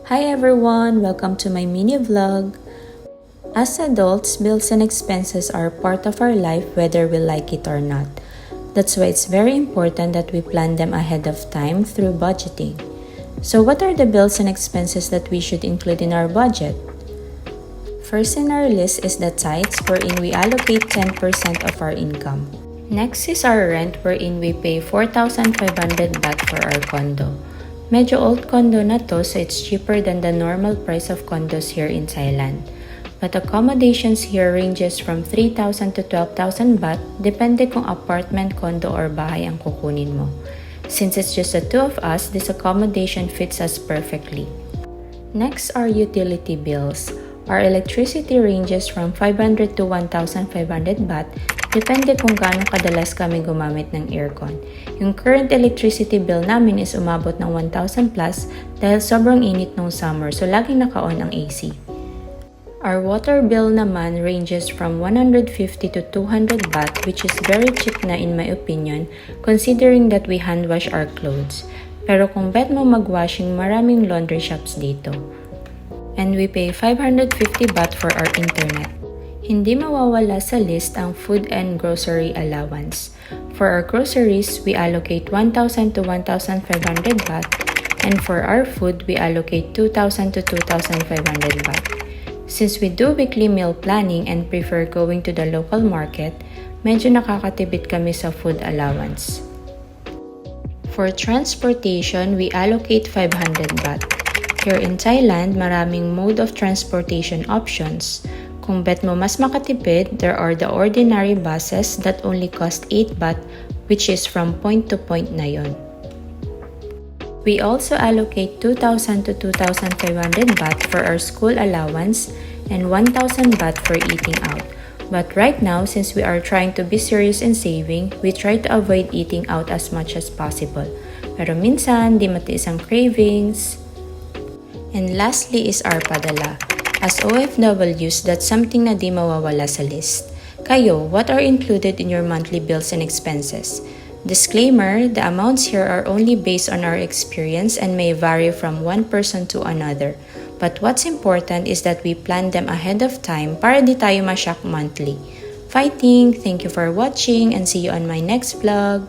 Hi everyone! Welcome to my mini vlog. As adults, bills and expenses are part of our life whether we like it or not. That's why it's very important that we plan them ahead of time through budgeting. So what are the bills and expenses that we should include in our budget? First in our list is the tithes, wherein we allocate 10% of our income. Next is our rent, wherein we pay 4,500 baht for our condo. Medyo old condo na to, so it's cheaper than the normal price of condos here in Thailand. But accommodations here ranges from 3,000 to 12,000 baht, depende kung apartment, condo, or bahay ang kukunin mo. Since it's just the two of us, this accommodation fits us perfectly. Next are utility bills. Our electricity ranges from 500 to 1,500 baht, depende kung gaano kadalas kami gumamit ng aircon. Yung current electricity bill namin is umabot ng 1,000 plus dahil sobrang init nung summer, so laging naka-on ang AC. Our water bill naman ranges from 150 to 200 baht, which is very cheap na in my opinion, considering that we hand wash our clothes. Pero kung bet mo mag-washing, maraming laundry shops dito. And we pay 550 baht for our internet. Hindi mawawala sa list ang food and grocery allowance. For our groceries, we allocate 1,000 to 1,500 baht, and for our food, we allocate 2,000 to 2,500 baht. Since we do weekly meal planning and prefer going to the local market, medyo nakakatipid kami sa food allowance. For transportation, we allocate 500 baht. Here in Thailand, maraming mode of transportation options. Kung bet mo mas makatipid, there are the ordinary buses that only cost 8 baht, which is from point to point na yon. We also allocate 2,000 to 2,500 baht for our school allowance and 1,000 baht for eating out. But right now, since we are trying to be serious in saving, we try to avoid eating out as much as possible. Pero minsan, di matiis ang cravings. And lastly is our padala. As OFWs, that's something na di mawawala sa list. Kayo, what are included in your monthly bills and expenses? Disclaimer, the amounts here are only based on our experience and may vary from one person to another. But what's important is that we plan them ahead of time para di tayo ma-shock monthly. Fighting! Thank you for watching and see you on my next vlog!